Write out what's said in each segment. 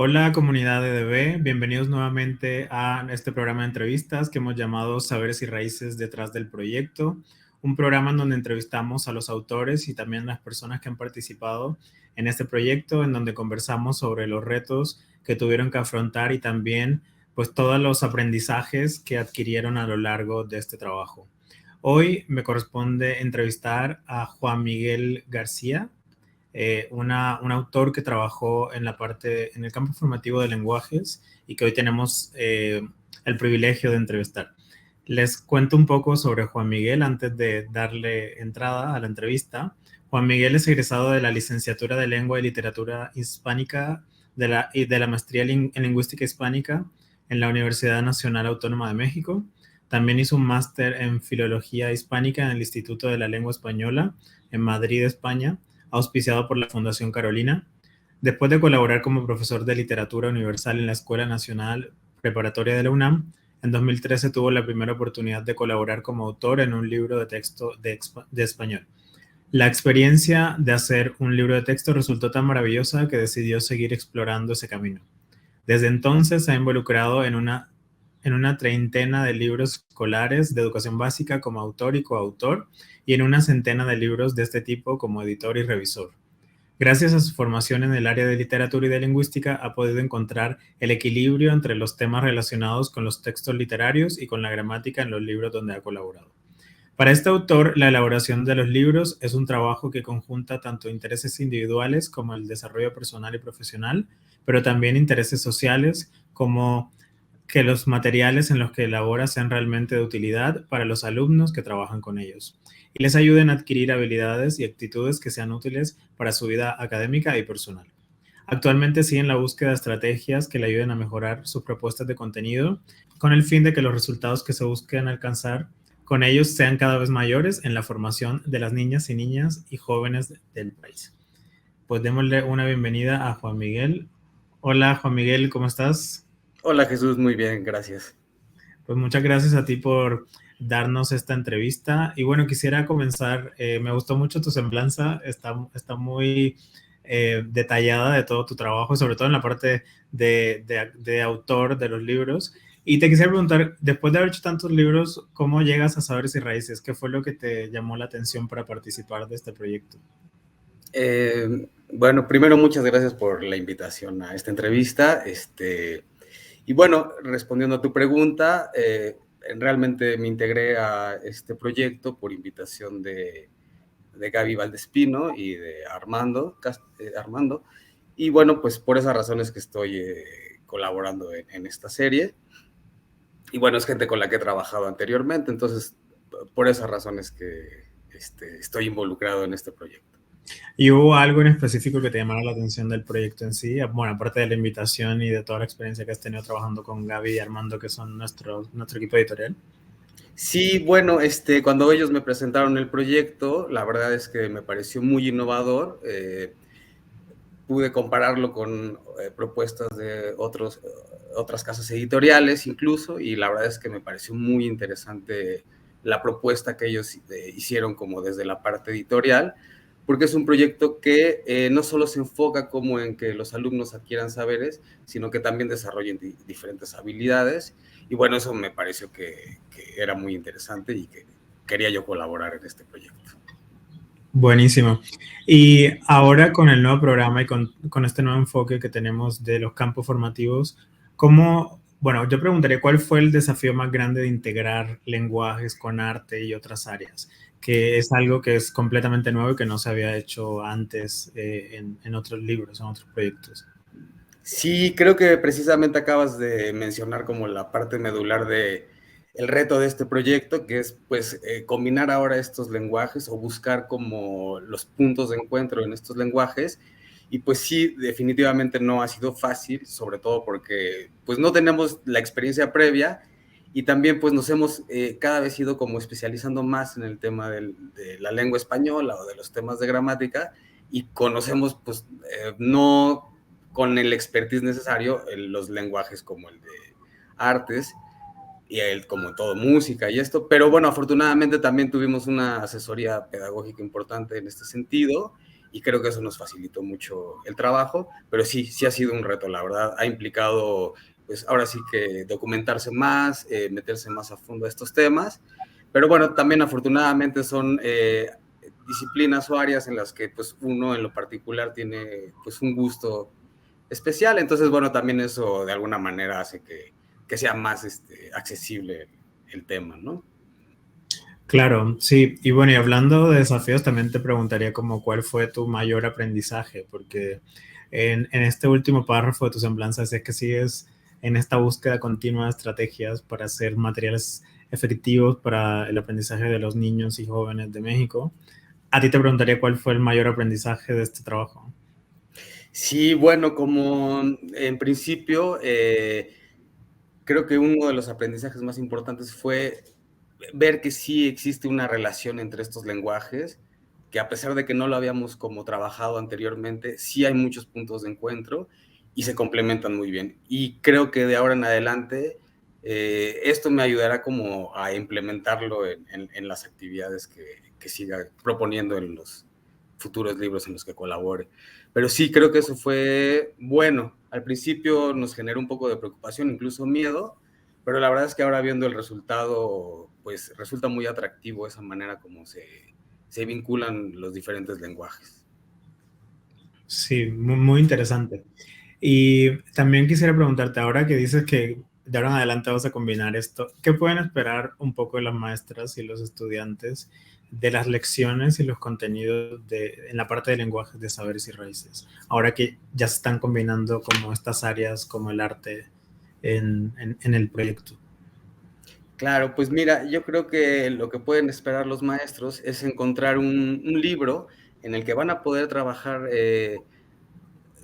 Hola comunidad de DB, bienvenidos nuevamente a este programa de entrevistas que hemos llamado Saberes y Raíces detrás del proyecto, un programa en donde entrevistamos a los autores y también a las personas que han participado en este proyecto, en donde conversamos sobre los retos que tuvieron que afrontar y también pues todos los aprendizajes que adquirieron a lo largo de este trabajo. Hoy me corresponde entrevistar a Juan Miguel García, un autor que trabajó en la parte, en el campo formativo de lenguajes y que hoy tenemos el privilegio de entrevistar. Les cuento un poco sobre Juan Miguel antes de darle entrada a la entrevista. Juan Miguel es egresado de la licenciatura de Lengua y Literatura Hispánica y de la maestría en Lingüística Hispánica en la Universidad Nacional Autónoma de México. También hizo un máster en Filología Hispánica en el Instituto de la Lengua Española en Madrid, España, auspiciado por la Fundación Carolina. Después de colaborar como profesor de literatura universal en la Escuela Nacional Preparatoria de la UNAM, en 2013 tuvo la primera oportunidad de colaborar como autor en un libro de texto de español. La experiencia de hacer un libro de texto resultó tan maravillosa que decidió seguir explorando ese camino. Desde entonces se ha involucrado en una treintena de libros escolares de educación básica como autor y coautor y en una centena de libros de este tipo como editor y revisor. Gracias a su formación en el área de literatura y de lingüística, ha podido encontrar el equilibrio entre los temas relacionados con los textos literarios y con la gramática en los libros donde ha colaborado. Para este autor, la elaboración de los libros es un trabajo que conjunta tanto intereses individuales como el desarrollo personal y profesional, pero también intereses sociales como que los materiales en los que elabora sean realmente de utilidad para los alumnos que trabajan con ellos y les ayuden a adquirir habilidades y actitudes que sean útiles para su vida académica y personal. Actualmente sigue en la búsqueda de estrategias que le ayuden a mejorar sus propuestas de contenido con el fin de que los resultados que se busquen alcanzar con ellos sean cada vez mayores en la formación de las niñas y jóvenes del país. Pues démosle una bienvenida a Juan Miguel. Hola Juan Miguel, ¿cómo estás? Hola Jesús, muy bien, gracias. Pues muchas gracias a ti por darnos esta entrevista. Y bueno, quisiera comenzar, me gustó mucho tu semblanza, está muy detallada de todo tu trabajo, sobre todo en la parte de autor de los libros. Y te quisiera preguntar, después de haber hecho tantos libros, ¿cómo llegas a Saberes y Raíces? ¿Qué fue lo que te llamó la atención para participar de este proyecto? Bueno, primero muchas gracias por la invitación a esta entrevista. Y bueno, respondiendo a tu pregunta, realmente me integré a este proyecto por invitación de Gaby Valdespino y de Armando. Y bueno, pues por esas razones que estoy colaborando en esta serie. Y bueno, es gente con la que he trabajado anteriormente, entonces por esas razones que estoy involucrado en este proyecto. ¿Y hubo algo en específico que te llamara la atención del proyecto en sí? Bueno, aparte de la invitación y de toda la experiencia que has tenido trabajando con Gaby y Armando, que son nuestro equipo editorial. Sí, bueno, cuando ellos me presentaron el proyecto, la verdad es que me pareció muy innovador. Pude compararlo con propuestas de otras casas editoriales incluso, y la verdad es que me pareció muy interesante la propuesta que ellos hicieron como desde la parte editorial, porque es un proyecto que no solo se enfoca como en que los alumnos adquieran saberes, sino que también desarrollen diferentes habilidades, y bueno, eso me pareció que era muy interesante y que quería yo colaborar en este proyecto. Buenísimo. Y ahora con el nuevo programa y con este nuevo enfoque que tenemos de los campos formativos, bueno, yo preguntaría cuál fue el desafío más grande de integrar lenguajes con arte y otras áreas, que es algo que es completamente nuevo y que no se había hecho antes en otros libros, en otros proyectos. Sí, creo que precisamente acabas de mencionar como la parte medular de el reto de este proyecto, que es pues combinar ahora estos lenguajes o buscar como los puntos de encuentro en estos lenguajes. Y pues sí, definitivamente no ha sido fácil, sobre todo porque pues no tenemos la experiencia previa y también pues nos hemos cada vez ido como especializando más en el tema de la lengua española o de los temas de gramática y conocemos pues no con el expertise necesario los lenguajes como el de artes y el como todo música y esto, pero bueno, afortunadamente también tuvimos una asesoría pedagógica importante en este sentido y creo que eso nos facilitó mucho el trabajo, pero sí ha sido un reto, la verdad, ha implicado, pues ahora sí que documentarse más, meterse más a fondo a estos temas, pero bueno, también afortunadamente son disciplinas o áreas en las que pues uno en lo particular tiene pues un gusto especial, entonces bueno, también eso de alguna manera hace que sea más accesible el tema, ¿no? Claro, sí. Y bueno, y hablando de desafíos, también te preguntaría como cuál fue tu mayor aprendizaje, porque en este último párrafo de tu semblanza es que sigues en esta búsqueda continua de estrategias para hacer materiales efectivos para el aprendizaje de los niños y jóvenes de México. A ti te preguntaría cuál fue el mayor aprendizaje de este trabajo. Sí, bueno, como en principio, creo que uno de los aprendizajes más importantes fue ver que sí existe una relación entre estos lenguajes, que a pesar de que no lo habíamos como trabajado anteriormente, sí hay muchos puntos de encuentro y se complementan muy bien. Y creo que de ahora en adelante esto me ayudará como a implementarlo en las actividades que siga proponiendo en los futuros libros en los que colabore. Pero sí, creo que eso fue bueno. Al principio nos generó un poco de preocupación, incluso miedo, pero la verdad es que ahora viendo el resultado, pues resulta muy atractivo esa manera como se vinculan los diferentes lenguajes. Sí, muy, muy interesante. Y también quisiera preguntarte, ahora que dices que de ahora en adelante vas a combinar esto, ¿qué pueden esperar un poco de las maestras y los estudiantes de las lecciones y los contenidos en la parte de lenguajes de saberes y raíces? Ahora que ya se están combinando como estas áreas como el arte en el proyecto. Claro, pues mira, yo creo que lo que pueden esperar los maestros es encontrar un libro en el que van a poder trabajar de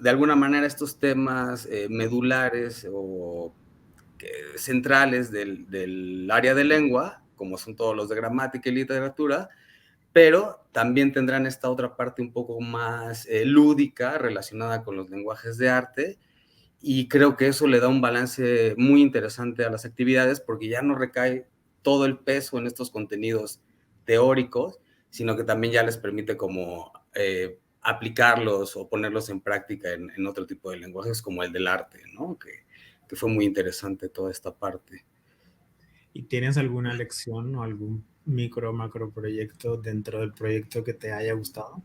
alguna manera estos temas medulares o centrales del área de lengua, como son todos los de gramática y literatura, pero también tendrán esta otra parte un poco más lúdica relacionada con los lenguajes de arte, y creo que eso le da un balance muy interesante a las actividades porque ya no recae todo el peso en estos contenidos teóricos, sino que también ya les permite como aplicarlos o ponerlos en práctica en otro tipo de lenguajes como el del arte, ¿no? Que fue muy interesante toda esta parte. ¿Y tienes alguna lección o algún micro, macro proyecto dentro del proyecto que te haya gustado?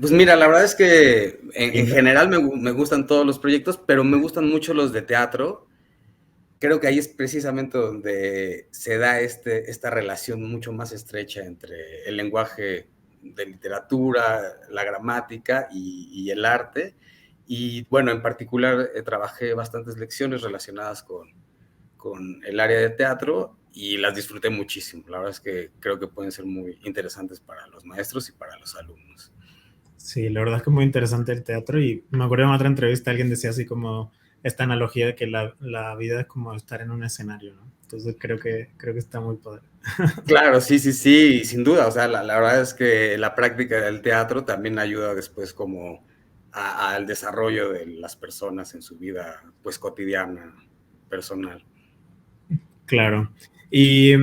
Pues mira, la verdad es que en general me gustan todos los proyectos, pero me gustan mucho los de teatro. Creo que ahí es precisamente donde se da esta relación mucho más estrecha entre el lenguaje de literatura, la gramática y el arte. Y bueno, en particular trabajé bastantes lecciones relacionadas con el área de teatro y las disfruté muchísimo. La verdad es que creo que pueden ser muy interesantes para los maestros y para los alumnos. Sí, la verdad es que es muy interesante el teatro y me acuerdo en otra entrevista alguien decía así como esta analogía de que la vida es como estar en un escenario, ¿no? Entonces creo que está muy padre. Claro, sí, sin duda. O sea, la verdad es que la práctica del teatro también ayuda después como al desarrollo de las personas en su vida, pues cotidiana, personal. Claro. Y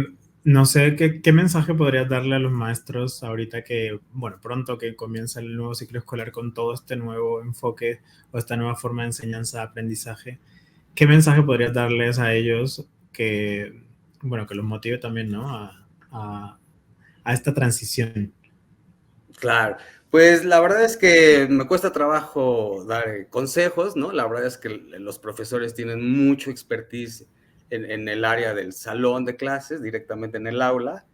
no sé, ¿qué mensaje podrías darle a los maestros ahorita que, bueno, pronto que comienza el nuevo ciclo escolar con todo este nuevo enfoque o esta nueva forma de enseñanza-aprendizaje? ¿Qué mensaje podrías darles a ellos que, bueno, que los motive también, ¿no? A esta transición. Claro, pues la verdad es que me cuesta trabajo dar consejos, ¿no? La verdad es que los profesores tienen mucho expertise en el área del salón de clases, directamente en el aula.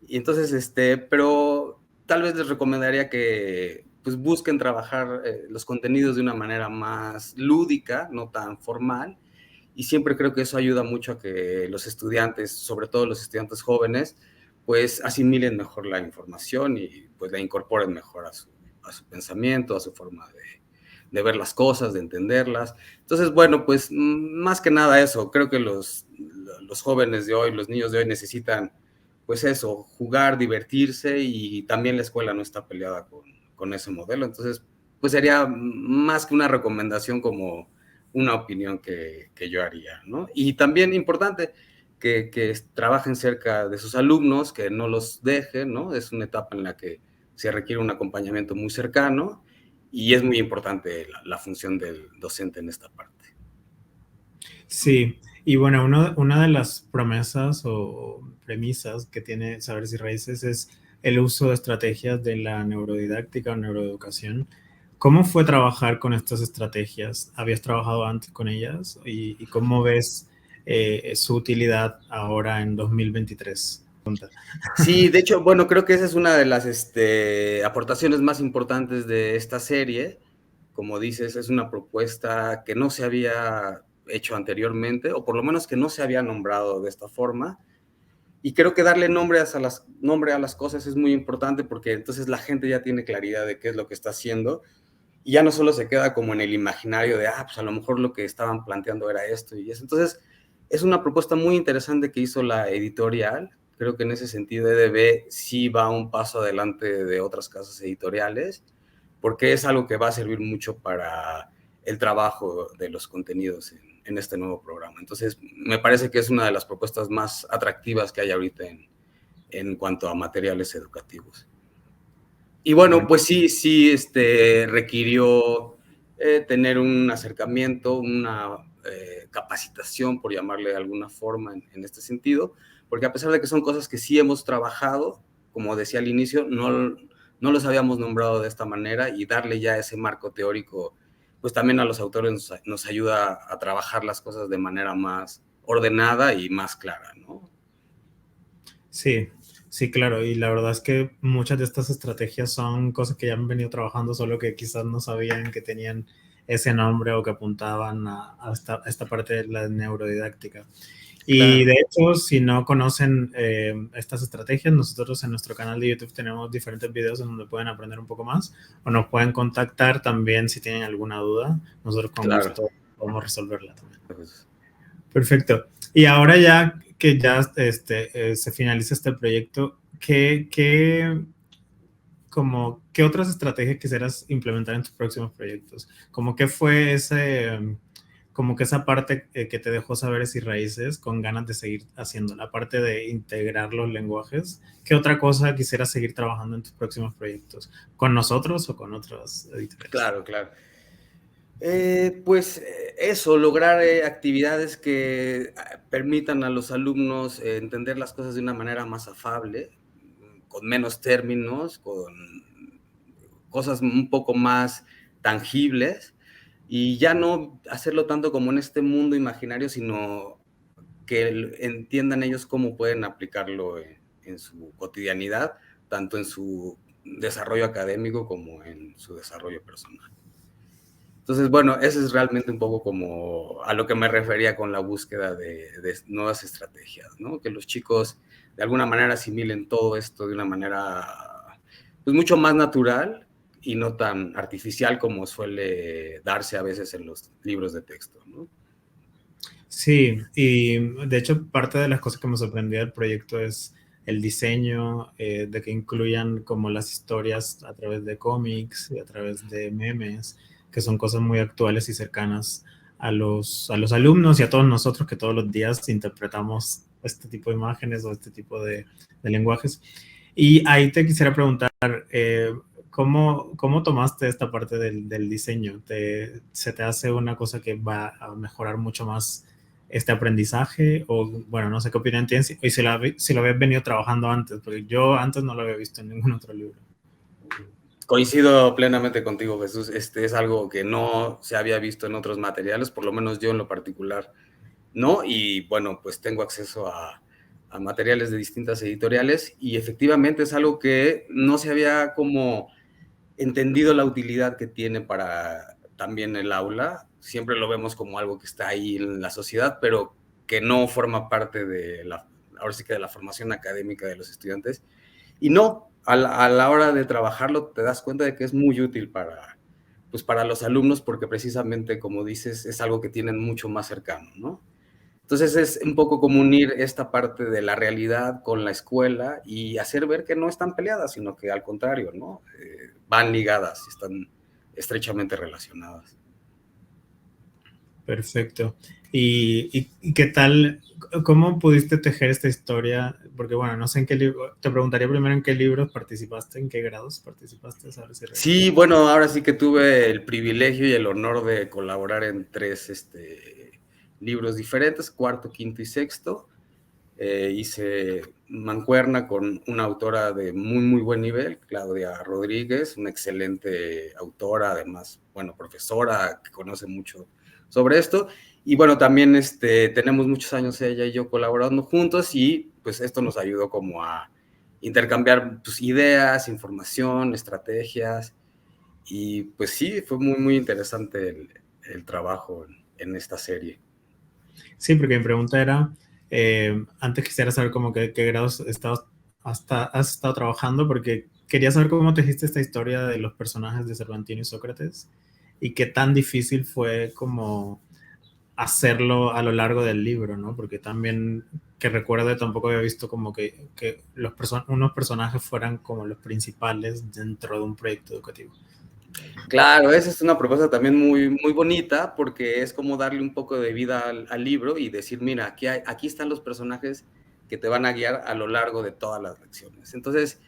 Y entonces, pero tal vez les recomendaría que pues busquen trabajar los contenidos de una manera más lúdica, no tan formal. Y siempre creo que eso ayuda mucho a que los estudiantes, sobre todo los estudiantes jóvenes, pues asimilen mejor la información y pues la incorporen mejor a su pensamiento, a su forma de ver las cosas, de entenderlas. Entonces, bueno, pues más que nada eso, creo que los jóvenes de hoy, los niños de hoy necesitan pues eso, jugar, divertirse, y también la escuela no está peleada con ese modelo. Entonces, pues sería más que una recomendación como una opinión que yo haría, ¿no? Y también importante que trabajen cerca de sus alumnos, que no los dejen, ¿no? Es una etapa en la que se requiere un acompañamiento muy cercano y es muy importante la función del docente en esta parte. Sí, y bueno, una de las promesas o premisas que tiene Saberes y Raíces es el uso de estrategias de la neurodidáctica o neuroeducación. ¿Cómo fue trabajar con estas estrategias? ¿Habías trabajado antes con ellas? ¿Y cómo ves su utilidad ahora en 2023? Sí, de hecho, bueno, creo que esa es una de las aportaciones más importantes de esta serie. Como dices, es una propuesta que no se había hecho anteriormente, o por lo menos que no se había nombrado de esta forma. Y creo que darle nombre a las cosas es muy importante porque entonces la gente ya tiene claridad de qué es lo que está haciendo y ya no solo se queda como en el imaginario de, pues a lo mejor lo que estaban planteando era esto y eso. Entonces, es una propuesta muy interesante que hizo la editorial. Creo que en ese sentido EDB sí va un paso adelante de otras casas editoriales, porque es algo que va a servir mucho para el trabajo de los contenidos en este nuevo programa. Entonces, me parece que es una de las propuestas más atractivas que hay ahorita en cuanto a materiales educativos. Y bueno, pues sí, requirió tener un acercamiento, una capacitación, por llamarle de alguna forma en este sentido, porque a pesar de que son cosas que sí hemos trabajado, como decía al inicio, no los habíamos nombrado de esta manera y darle ya ese marco teórico, pues también a los autores nos ayuda a trabajar las cosas de manera más ordenada y más clara, ¿no? Sí, sí, claro. Y la verdad es que muchas de estas estrategias son cosas que ya han venido trabajando, solo que quizás no sabían que tenían ese nombre o que apuntaban a esta parte de la neurodidáctica. Y Claro. de hecho, si no conocen estas estrategias, nosotros en nuestro canal de YouTube tenemos diferentes videos en donde pueden aprender un poco más o nos pueden contactar también si tienen alguna duda. Nosotros con Claro. gusto podemos resolverla también. Pues, Perfecto. Y ahora ya que ya se finaliza este proyecto, ¿qué otras estrategias quisieras implementar en tus próximos proyectos? Como que fue como que esa parte que te dejó Saberes y Raíces con ganas de seguir haciendo, la parte de integrar los lenguajes? ¿Qué otra cosa quisieras seguir trabajando en tus próximos proyectos? ¿Con nosotros o con otras editoriales? claro, claro. Pues eso, lograr actividades que permitan a los alumnos entender las cosas de una manera más afable, con menos términos, con cosas un poco más tangibles y ya no hacerlo tanto como en este mundo imaginario, sino que entiendan ellos cómo pueden aplicarlo en su cotidianidad, tanto en su desarrollo académico como en su desarrollo personal. Entonces, bueno, eso es realmente un poco como a lo que me refería con la búsqueda de nuevas estrategias, ¿no? Que los chicos de alguna manera asimilen todo esto de una manera pues mucho más natural y no tan artificial como suele darse a veces en los libros de texto, ¿no? Sí, y de hecho parte de las cosas que me sorprendió del proyecto es el diseño, de que incluyan como las historias a través de cómics y a través de memes, que son cosas muy actuales y cercanas a los alumnos y a todos nosotros que todos los días interpretamos este tipo de imágenes o este tipo de lenguajes. Y ahí te quisiera preguntar, ¿cómo tomaste esta parte del diseño? ¿Se te hace una cosa que va a mejorar mucho más este aprendizaje? O bueno, no sé qué opinión tienes y si lo habías venido trabajando antes, porque yo antes no lo había visto en ningún otro libro. Coincido plenamente contigo, Jesús. Es algo que no se había visto en otros materiales, por lo menos yo en lo particular, ¿no? Y bueno, pues tengo acceso a materiales de distintas editoriales y efectivamente es algo que no se había como entendido la utilidad que tiene para también el aula. Siempre lo vemos como algo que está ahí en la sociedad, pero que no forma parte de ahora sí que de la formación académica de los estudiantes. Y no, a la hora de trabajarlo te das cuenta de que es muy útil pues para los alumnos porque precisamente, como dices, es algo que tienen mucho más cercano, ¿no? Entonces es un poco como unir esta parte de la realidad con la escuela y hacer ver que no están peleadas, sino que al contrario, ¿no? Van ligadas, están estrechamente relacionadas. Perfecto. ¿Y qué tal? ¿Cómo pudiste tejer esta historia? Porque bueno, no sé en qué libro, te preguntaría primero en qué libros participaste, en qué grados participaste, ¿sabes? Sí, bueno, ahora sí que tuve el privilegio y el honor de colaborar en 3 libros diferentes, cuarto, quinto y sexto. Hice mancuerna con una autora de muy, muy buen nivel, Claudia Rodríguez, una excelente autora, además, bueno, profesora que conoce mucho sobre esto. Y bueno, también tenemos muchos años ella y yo colaborando juntos y pues esto nos ayudó como a intercambiar pues, ideas, información, estrategias. Y pues sí, fue muy, muy interesante el trabajo en esta serie. Sí, porque mi pregunta era, antes quisiera saber como que, qué grados has estado trabajando, porque quería saber cómo tejiste esta historia de los personajes de Cervantino y Sócrates y qué tan difícil fue como hacerlo a lo largo del libro, ¿no? Porque también, que recuerde, tampoco había visto como que unos personajes fueran como los principales dentro de un proyecto educativo. Claro, esa es una propuesta también muy, muy bonita porque es como darle un poco de vida al libro y decir, mira, aquí están los personajes que te van a guiar a lo largo de todas las lecciones. Entonces,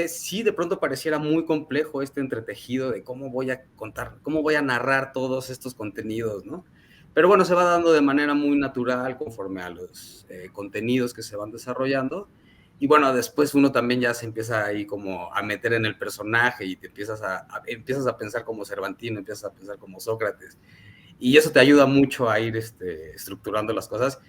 sí, de pronto pareciera muy complejo este entretejido de cómo voy a contar, cómo voy a narrar todos estos contenidos, ¿no? Pero bueno, se va dando de manera muy natural conforme a los contenidos que se van desarrollando. Y bueno, después uno también ya se empieza ahí como a meter en el personaje y te empiezas a pensar como Cervantino, empiezas a pensar como Sócrates. Y eso te ayuda mucho a ir estructurando las cosas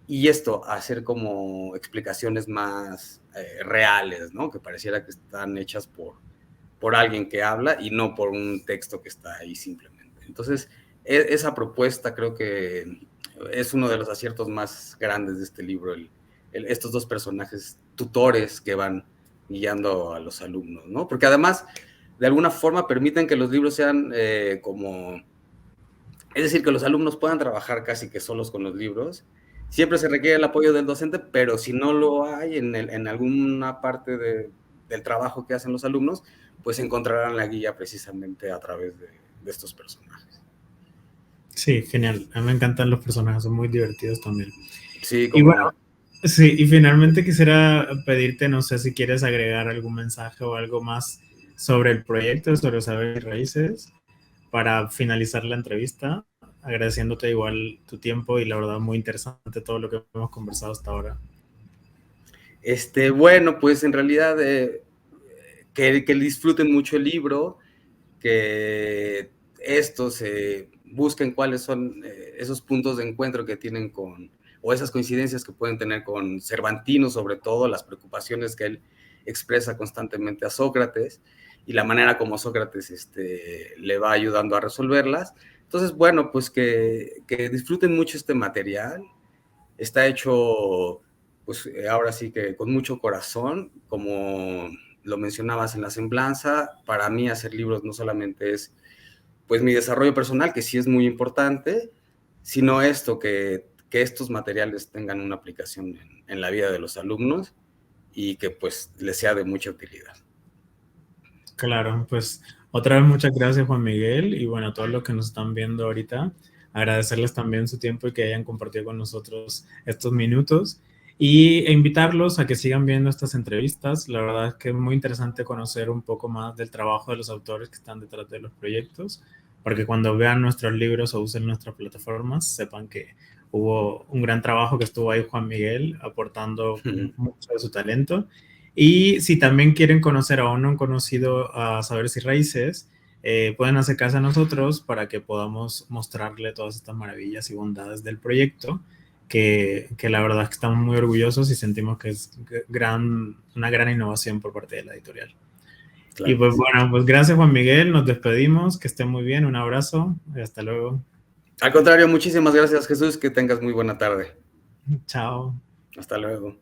y esto, a hacer como explicaciones más reales, ¿no? Que pareciera que están hechas por alguien que habla y no por un texto que está ahí simplemente. Entonces, esa propuesta creo que es uno de los aciertos más grandes de este libro, estos dos personajes tutores que van guiando a los alumnos, ¿no? Porque además, de alguna forma, permiten que los libros sean como... Es decir, que los alumnos puedan trabajar casi que solos con los libros. Siempre se requiere el apoyo del docente, pero si no lo hay en alguna parte del trabajo que hacen los alumnos, pues encontrarán la guía precisamente a través de estos personajes. Sí, genial. A mí me encantan los personajes, son muy divertidos también. Sí, Y cómo bueno, no. sí, y finalmente quisiera pedirte, no sé si quieres agregar algún mensaje o algo más sobre el proyecto, sobre saber y raíces, para finalizar la entrevista, agradeciéndote igual tu tiempo y la verdad muy interesante todo lo que hemos conversado hasta ahora. Bueno, pues en realidad que disfruten mucho el libro, que estos busquen cuáles son esos puntos de encuentro que tienen o esas coincidencias que pueden tener con Cervantino, sobre todo las preocupaciones que él expresa constantemente a Sócrates y la manera como Sócrates le va ayudando a resolverlas. Entonces, bueno, pues que disfruten mucho este material. Está hecho, pues ahora sí que con mucho corazón, como lo mencionabas en la semblanza. Para mí hacer libros no solamente es pues mi desarrollo personal, que sí es muy importante, sino esto, que estos materiales tengan una aplicación en la vida de los alumnos y que pues les sea de mucha utilidad. Claro, pues otra vez muchas gracias Juan Miguel y bueno, a todos los que nos están viendo ahorita, agradecerles también su tiempo y que hayan compartido con nosotros estos minutos e invitarlos a que sigan viendo estas entrevistas. La verdad es que es muy interesante conocer un poco más del trabajo de los autores que están detrás de los proyectos, porque cuando vean nuestros libros o usen nuestras plataformas, sepan que hubo un gran trabajo que estuvo ahí Juan Miguel aportando mucho de su talento. Y si también quieren conocer o aún no han conocido a Saberes y Raíces, pueden acercarse a nosotros para que podamos mostrarle todas estas maravillas y bondades del proyecto, que la verdad es que estamos muy orgullosos y sentimos que es una gran innovación por parte de la editorial. Y Claro que pues sí. bueno, pues gracias Juan Miguel, nos despedimos, que estén muy bien, un abrazo y hasta luego. Al contrario, muchísimas gracias, Jesús, que tengas muy buena tarde. Chao. Hasta luego.